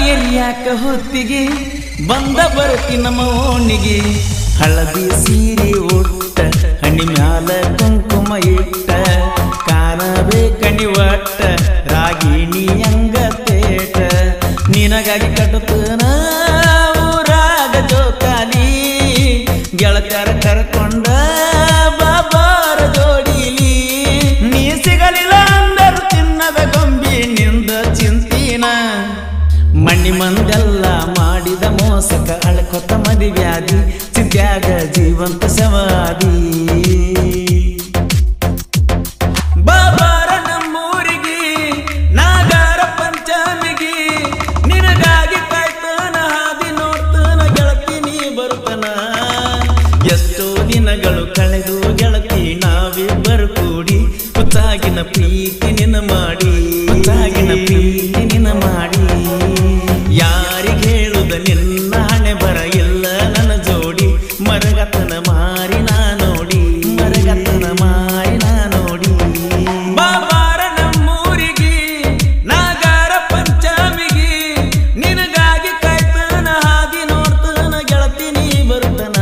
ಎರಿಯಾಕ ಹೊತ್ತಿಗೆ ಬಂದ ಬರ್ತಿ ನಮ್ಮ ಓಣಿಗೆ ಹಳದಿ ಸೀರೆ ಉಟ್ಟ ಹಣ್ಣಿ ಮ್ಯಾಲ ಕುಂಕುಮ ಇಟ್ಟ ಕಾಣಬೇ ಕಣಿ ಒಟ್ಟ ರಾಗಿಣಿ ಅಂಗ ತೇಟ ನಿನಗಾಗಿ ಕಟ್ಟುತ್ತನ ಊರಾಗ ಜೋಕಾಲಿ ಗೆಳತ್ಯಾರ ಕರ್ಕೊಂಡ ಬಾಬಾರ ಜೋಡಿಲಿ ನೀ ಸಿಗಲಿಲ್ಲ ಅಂದರು ತಿನ್ನದ ಗೊಂಬಿ ನಿಂದ ಚಿಂತಿನ ಮಣ್ಣಿ ಮಂದೆಲ್ಲ ಮಾಡಿದ ಮೋಸಕ ಅಳ್ಕೊತ ಮದಿವ್ಯಾಧಿ ಸಿದ್ಯಾಗ ಜೀವಂತ ಶವಾದಿ ಬಾಬಾರ ನಮ್ಮೂರಿಗೆ ನಾಗಾರ ಪಂಚಮಿಗೆ ನಿನಗಾಗಿ ಕಾಯ್ತಾನ ಹಾದಿ ನೋಡ್ತಾನ ಗೆಳತಿ ನೀ ಬರುತ್ತನ ಎಷ್ಟೋ ದಿನಗಳು ಕಳೆದು ಗೆಳತಿ ನಾವಿಬ್ಬರು ಕೂಡಿ ಹುತ್ತಾಗಿನ ಪ್ರೀತಿ ನಿನ್ನ ಮಾಡಿ ಹುತ್ತಾಗಿನ ಪ್ರೀತಿ ನಿನ್ನ ಮಾಡಿ ಯಾರಿಗೆ ಹೇಳುದ ನಿನ್ನ ಹಣೆ ಬರ ಇಲ್ಲ ನನ್ನ ಜೋಡಿ ಮರಗತನ ಮಾರಿ ನಾ ನೋಡಿ ಮರಗತನ ಮಾರಿ ನಾ ನೋಡಿ ಬಾಬಾರ ನಮ್ಮೂರಿಗೆ ನಾಗಾರ ಪಂಚಮಿಗೆ ನಿನಗಾಗಿ ಕಾಯ್ತಾನ ಹಾದಿ ನೋಡ್ತಾನ ಗೆಳತಿ ನೀ ಬರುತ್ತನ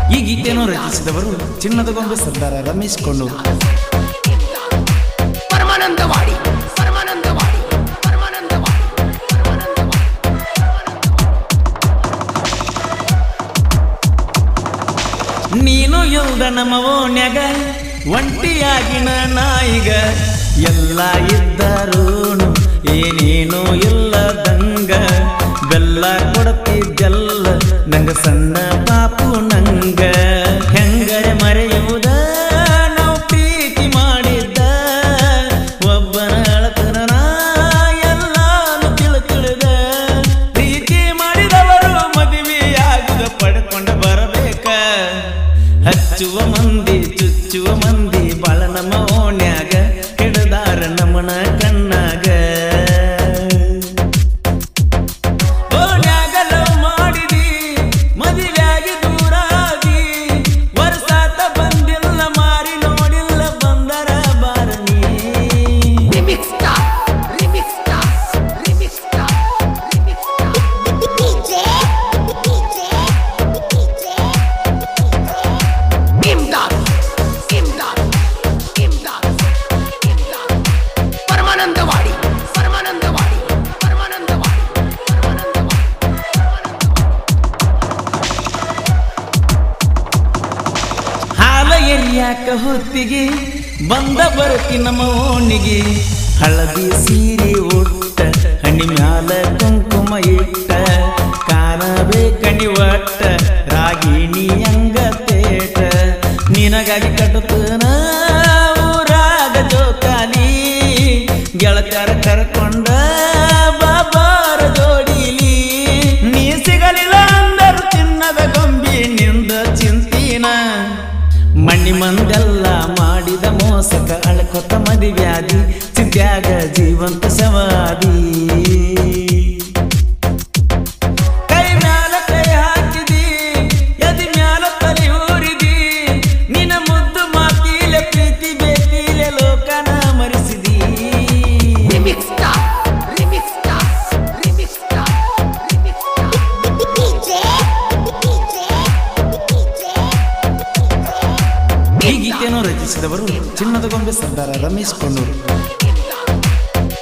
ಈ ಗೀತೆಯನ್ನು ರಚಿಸಿದವರು ಚಿನ್ನದ ಗೊಂಬೆ ಸರ್ದಾರ ರಮೇಶ್ ಕೊಂಡೂರು. ಪರಮಾನಂದವಾಡಿ ಪರಮಾನಂದವಾಡಿ ಪರಮಾನಂದವಾಡಿ ನೀನು ಇಲ್ದ ನಮ್ಮ ಓಣ್ಯಾಗ ಒಂಟಿಯಾಗಿನ ನಾಯಿಗ ಎಲ್ಲ ಇದ್ದರೂನು ಏನೇನೋ ಇಲ್ಲದಂಗ ಬೆಲ್ಲ ಕೊಡ್ತಿದ್ದೆಲ್ಲ ನಂಗ ಸಣ್ಣ ಪಾಪು ನಂಗ ಹೆಂಗರೆ ಮರೆಯುವುದ ನಾವು ಪ್ರೀತಿ ಮಾಡಿದ್ದ ಒಬ್ಬನ ಅಳತನ ಎಲ್ಲಾನು ತಿಳಿದ ಪ್ರೀತಿ ಮಾಡಿದವರು ಮದುವೆಯಾಗುದ ಪಡ್ಕೊಂಡ ಬರಬೇಕ ಹಚ್ಚುವ ಮಂದಿ ಚುಚ್ಚುವ ಮಂದಿ ಬಾಳ ನಮ್ಮ ಓಣ್ಯಾಗ ಹಿಡದಾರ ನಮನ ಕಣ್ಣಾಗ ಓಣ್ಯಾಗ ಲವ್ ಮಾಡಿದಿ ಮದುವೆಯಾಗಿ ದೂರಾಗಿ ವರ್ಷಾತ ಬಂದಿಲ್ಲ ಮಾರಿ ನೋಡಿಲ್ಲ ಬಂದರ ಬಾರನಿ remix star remix star remix star remix Imdad Imdad Imdad Imdad Paramanandawadi Paramanandawadi Paramanandawadi Paramanandawadi ಹಾಲ ಎರಿಯಾಕ ಹೊತ್ತಿಗೆ ಬಂದ ಬರ್ತಿ ನಮ್ಮ ಓಣಿಗೆ ಹಳದಿ ಸೀರೆ ಉಟ್ಟ ಹಣ್ಣಿ ಮ್ಯಾಲ ಕುಂಕುಮ ಇಟ್ಟ ಕಾಣಬೇ ಕಣಿ ಒಟ್ಟ ರಾಗಿಣಿ ಅಂಗ ತೇಟ ನಿನಗಾಗಿ ಕಟ್ಟುತ್ತನ ಊರಾಗ ಜೋಕಾಲಿ ಗೆಳತ್ಯಾರ ಕರ್ಕೊಂಡ ಬಾಬಾರ ಜೋಡಿಲಿ ನೀ ಸಿಗಲಿಲ್ಲ ಅಂದರು ತಿನ್ನದ ಗೊಂಬಿ ನಿಂದ ಚಿಂತಿನ ಮಣ್ಣಿ ಮಂದೆಲ್ಲ ಮಾಡಿದ ಮೋಸಕ ಅಳ್ಕೊತ ಮದಿವ್ಯಾಧಿ ಸಿದ್ಯಾಗ ಜೀವಂತ ಶವಾದಿ ಕೈ ಮ್ಯಾಲ ಕೈ ಹಾಕಿದಿ ಎದಿ ಮ್ಯಾಲ ತಲೆ ಊರಿದಿ ನಿನ್ನ ಮುದ್ದು ಮಾತಿಲೆ ಪ್ರೀತಿ ಬೇಕಿಲೆ ಲೋಕನ ಮರೆಸಿದಿ remix star remix star remix star remix ಈ ಗೀತೆಯನ್ನು ರಚಿಸಿದವರು ಚಿನ್ನದ ಗೊಂಬೆ ಸರ್ದಾರ ರಮೇಶ್ ಕೊಂಡೂರು.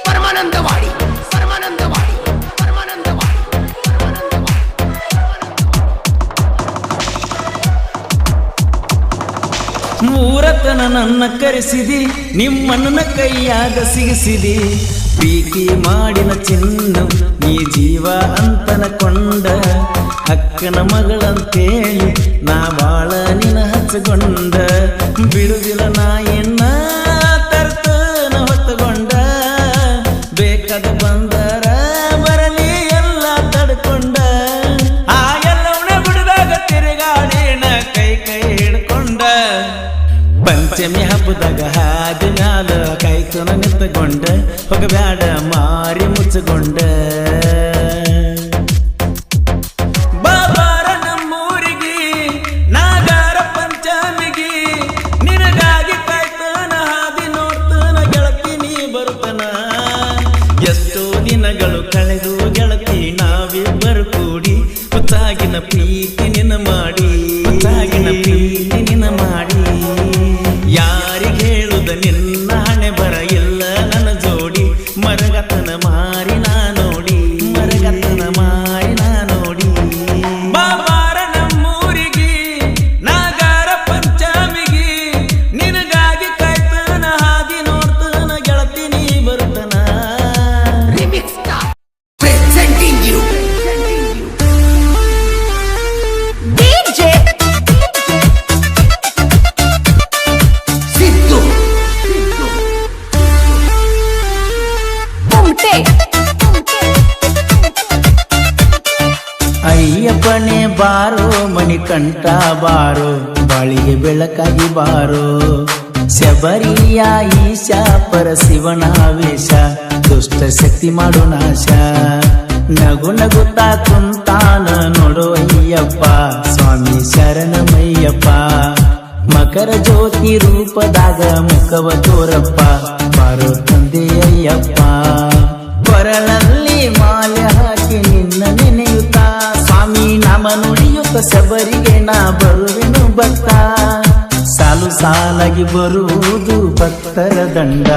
ಪರಮಾನಂದವಾಡಿ ಪರಮಾನಂದವಾಡಿ ಪರಮಾನಂದವಾಡಿ ಪರಮಾನಂದವಾಡಿ ಮೂರತನ ನನ್ನ ಕರೆಸಿದಿ ನಿಮ್ಮನ್ನ ಕೈಯಾಗ ಸಿಗಿಸಿದಿ ಪ್ರೀತಿ ಮಾಡಿನ ಚಿನ್ನ ನೀ ಜೀವ ಅಂತನ ಕೊಂಡ ಅಕ್ಕನ ಮಗಳಂತೇಳಿ ನಾ ಬಾಳ ನಿನ ಹಚ್ಚಗೊಂಡ ಬಿಡುದಿಲ್ಲ ನಾ ಎನ್ನ ತರ್ತನ ಹೊತ್ತಗೊಂಡ ಬೇಕಾದ ಬಂದರ ಬರಲಿ ಎಲ್ಲ ತಡ್ಕೊಂಡ ಆ ಎಲ್ಲವನ್ನ ಬಿಡಿದಾಗ ತಿರುಗಾಡಿನ ಕೈ ಕೈ ಹಿಡ್ಕೊಂಡ ಪಂಚಮಿ ಹಬ್ಬದಾಗ ಹಾದಿ ಮ್ಯಾಲ ಕಾಯ್ತನ ನಿಂತಗೊಂಡ ಹೋಗಬ್ಯಾಡ ಮಾರಿ ಮುಚ್ಚಗೊಂಡ ಬಾಬಾರ ನಮ್ಮೂರಿಗೆ ನಾ ಮಣಿಕಂಠ ಬಾರೋ ಬಾಳಿಗೆ ಬೆಳಕಾಗಿ ಬಾರೋ ಶಬರಿಯ ಈಶ ಪರ ಶಿವನಾವೇಶ ದುಷ್ಟ ಶಕ್ತಿ ಮಾಡು ನಾಶ ನಗು ನಗುತ್ತಾ ಕುಂತಾನ ನೋಡು ಅಯ್ಯಪ್ಪ ಸ್ವಾಮಿ ಶರಣಮಯ್ಯಪ್ಪ ಮಕರ ಜ್ಯೋತಿ ರೂಪದಾಗ ಮುಖವ ತೋರಪ್ಪ ಬಾರೋ ತಂದೆ ಅಯ್ಯಪ್ಪ ಕೊರಳಲ್ಲಿ ಮಾಲೆ ಹಾಕಿ ನಿನ್ನ ನೆನೆಯುತ್ತ ಸ್ವಾಮಿ ನಾಮ ನುಡಿಯುತ್ತ ಶಬರಿಗೆ ನಾ ಬರುವೆನು ಭಕ್ತ ಸಾಲು ಸಾಲಾಗಿ ಬರುವುದು ಭಕ್ತರ ದಂಡ